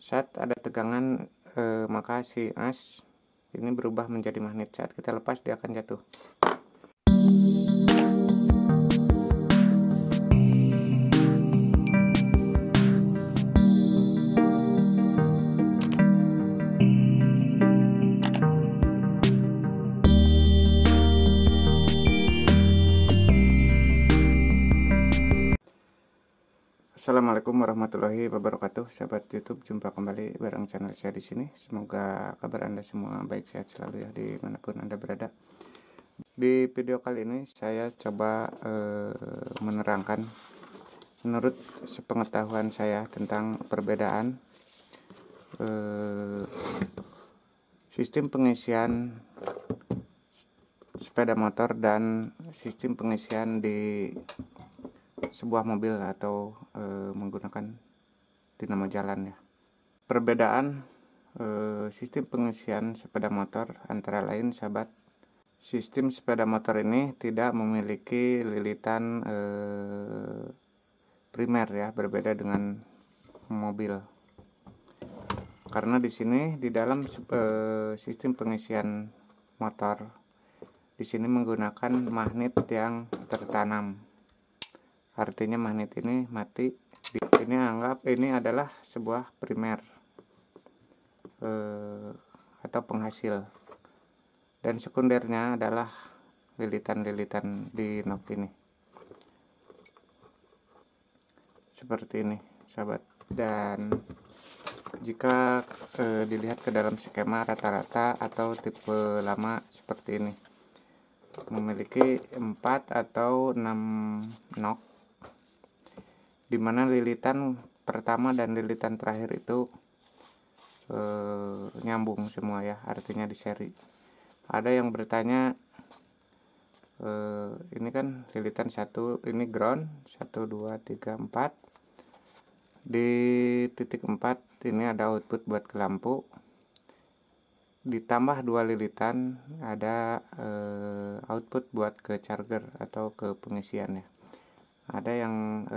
Saat ada tegangan maka si as ini berubah menjadi magnet. Saat kita lepas dia akan jatuh. Assalamualaikum warahmatullahi wabarakatuh, sahabat YouTube. Jumpa kembali bareng channel saya di sini. Semoga kabar Anda semua baik, sehat selalu ya dimanapun Anda berada. Di video kali ini saya coba menerangkan menurut sepengetahuan saya tentang perbedaan sistem pengisian sepeda motor dan sistem pengisian di sebuah mobil atau menggunakan dinamo jalan ya. Perbedaan sistem pengisian sepeda motor antara lain, sahabat, sistem sepeda motor ini tidak memiliki lilitan primer ya, berbeda dengan mobil. Karena di sini di dalam sistem pengisian motor di sini menggunakan magnet yang tertanam. Artinya magnet ini mati. Ini anggap ini adalah sebuah primer atau penghasil, dan sekundernya adalah lilitan-lilitan di knob ini seperti ini, sahabat. Dan jika dilihat ke dalam skema rata-rata atau tipe lama seperti ini memiliki 4 atau 6 knob, dimana lilitan pertama dan lilitan terakhir itu nyambung semua ya, artinya di seri. Ada yang bertanya, ini kan lilitan 1, ini ground 1, 2, 3, 4. Di titik 4 ini ada output buat ke lampu, ditambah 2 lilitan ada output buat ke charger atau ke pengisian ya. Ada yang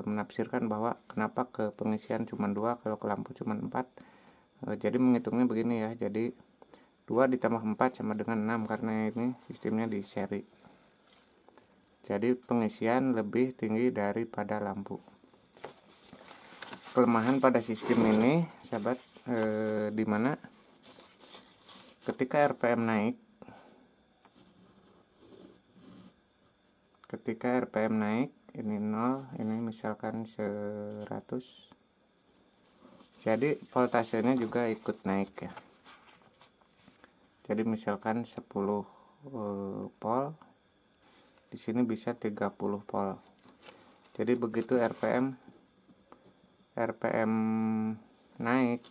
menafsirkan bahwa kenapa ke pengisian cuma 2 kalau ke lampu cuma 4. Jadi menghitungnya begini ya, jadi 2 ditambah 4 sama dengan 6 karena ini sistemnya di seri. Jadi pengisian lebih tinggi daripada lampu. Kelemahan pada sistem ini, sahabat, dimana ketika RPM naik, ini 0, ini misalkan 100, jadi voltasenya juga ikut naik ya. Jadi misalkan 10 volt, di sini bisa 30 volt. Jadi begitu RPM naik,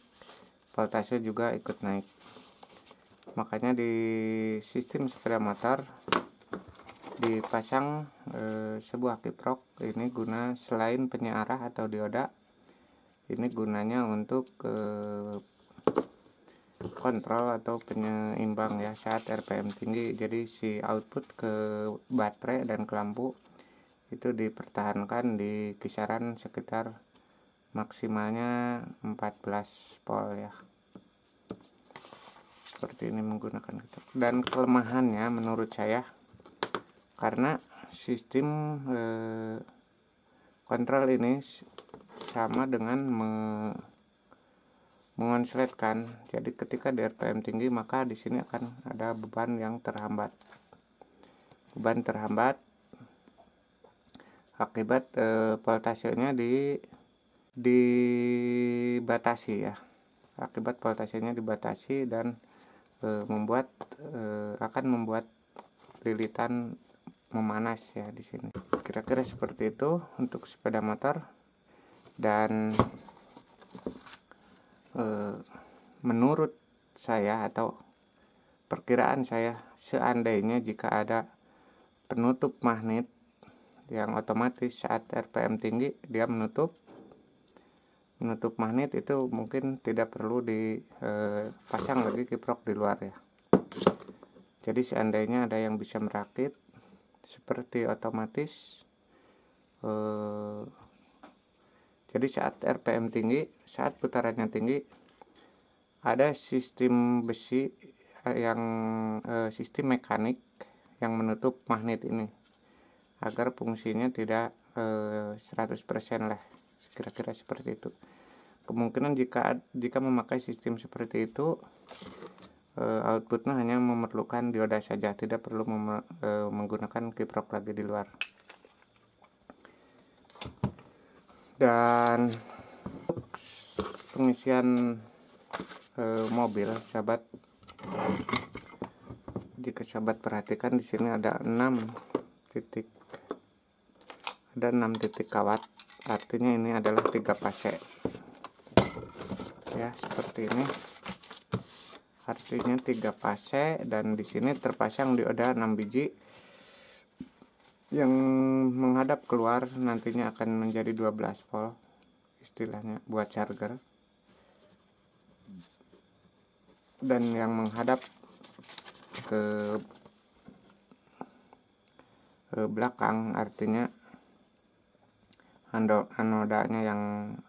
voltase juga ikut naik. Makanya di sistem sepeda motor dipasang sebuah kiprok ini guna, selain penyearah atau dioda, ini gunanya untuk kontrol atau penyeimbang ya saat RPM tinggi. Jadi si output ke baterai dan ke lampu itu dipertahankan di kisaran sekitar maksimalnya 14 volt ya. Seperti ini menggunakan kiprok. Dan kelemahannya menurut saya, karena sistem kontrol ini sama dengan mengonsletkan. Jadi ketika di RPM tinggi maka di sini akan ada beban yang terhambat. Beban terhambat akibat voltasenya dibatasi ya. Akibat voltasenya dibatasi dan akan membuat lilitan memanas ya di sini. Kira-kira seperti itu untuk sepeda motor. Dan menurut saya atau perkiraan saya, seandainya jika ada penutup magnet yang otomatis saat RPM tinggi dia menutup magnet, itu mungkin tidak perlu dipasang lagi kiprok di luar ya. Jadi seandainya ada yang bisa merakit seperti otomatis, Jadi saat RPM tinggi, saat putarannya tinggi, ada sistem besi yang sistem mekanik yang menutup magnet ini agar fungsinya tidak 100% lah, kira-kira seperti itu. Kemungkinan jika memakai sistem seperti itu, outputnya hanya memerlukan dioda saja, tidak perlu menggunakan kiprok lagi di luar. Dan pengisian mobil, sahabat, jika sahabat perhatikan di sini ada 6 titik kawat, artinya ini adalah 3 fase ya, seperti ini, artinya 3 fase. Dan di sini terpasang dioda 6 biji yang menghadap keluar, nantinya akan menjadi 12 volt istilahnya buat charger, dan yang menghadap ke belakang, artinya anodanya yang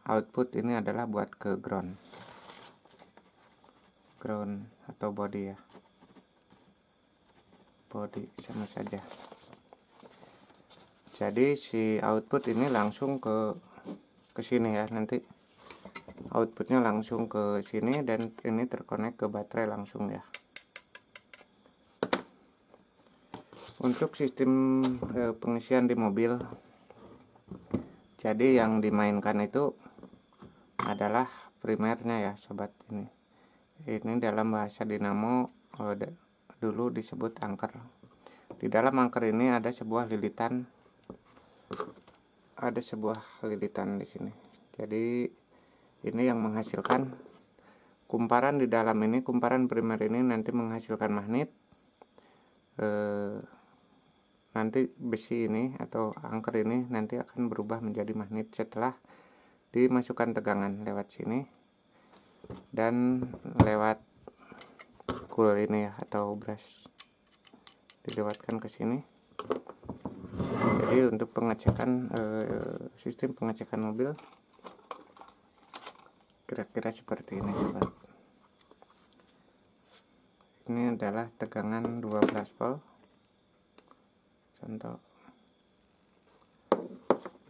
output ini adalah buat ke ground atau body ya, body sama saja. Jadi si output ini langsung ke sini ya, nanti outputnya langsung ke sini, dan ini terkonek ke baterai langsung ya. Untuk sistem pengisian di mobil, jadi yang dimainkan itu adalah primernya ya sobat. Ini dalam bahasa dinamo dulu disebut angker. Di dalam angker ini ada sebuah lilitan di sini. Jadi ini yang menghasilkan kumparan di dalam ini, kumparan primer ini nanti menghasilkan magnet. Nanti besi ini atau angker ini nanti akan berubah menjadi magnet setelah dimasukkan tegangan lewat sini dan lewat coil ini ya, atau brush dilewatkan ke sini. Jadi untuk pengecekan sistem pengecekan mobil kira-kira seperti ini sobat. Ini adalah tegangan 12 volt contoh,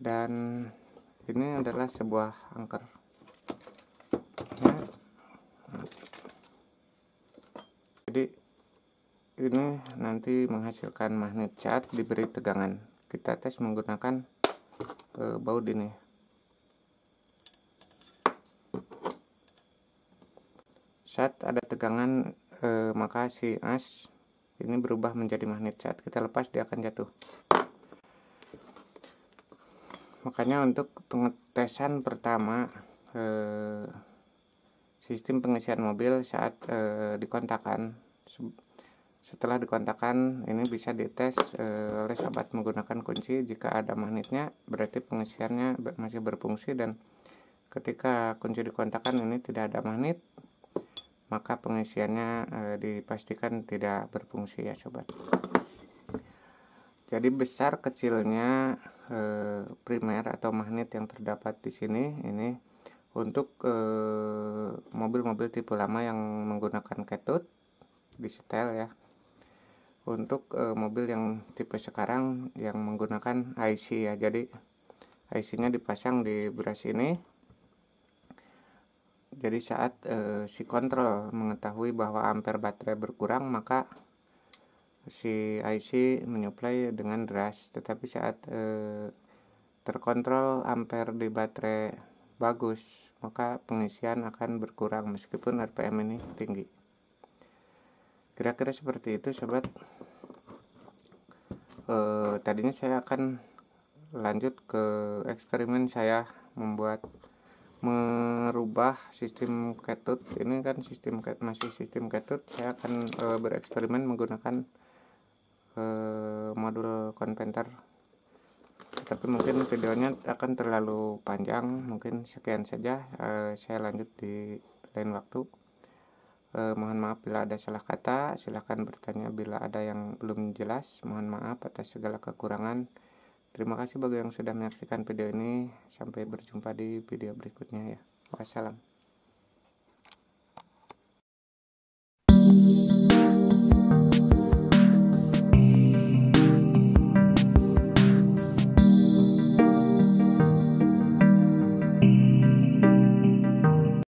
dan ini adalah sebuah angker ya. Jadi ini nanti menghasilkan magnet saat diberi tegangan. Kita tes menggunakan baut ini. Saat ada tegangan maka si as ini berubah menjadi magnet. Saat kita lepas dia akan jatuh. Makanya untuk pengetesan pertama sistem pengisian mobil saat dikontakkan, setelah dikontakkan ini bisa dites oleh sahabat menggunakan kunci. Jika ada magnetnya berarti pengisiannya masih berfungsi, dan ketika kunci dikontakkan ini tidak ada magnet, maka pengisiannya dipastikan tidak berfungsi ya sobat. Jadi besar kecilnya primer atau magnet yang terdapat di sini ini untuk mobil-mobil tipe lama yang menggunakan cathode di setel ya. Untuk mobil yang tipe sekarang yang menggunakan IC ya, jadi IC-nya dipasang di brush ini. Jadi saat si kontrol mengetahui bahwa ampere baterai berkurang, maka si IC menyuplai dengan deras. Tetapi saat terkontrol ampere di baterai bagus, maka pengisian akan berkurang meskipun RPM ini tinggi. Kira-kira seperti itu sobat. Tadinya saya akan lanjut ke eksperimen saya merubah sistem cathode. Ini kan masih sistem cathode. Saya akan bereksperimen menggunakan modul konverter, tapi mungkin videonya akan terlalu panjang. Mungkin sekian saja, saya lanjut di lain waktu. Mohon maaf bila ada salah kata, silahkan bertanya bila ada yang belum jelas. Mohon maaf atas segala kekurangan. Terima kasih bagi yang sudah menyaksikan video ini. Sampai berjumpa di video berikutnya ya. Wassalam.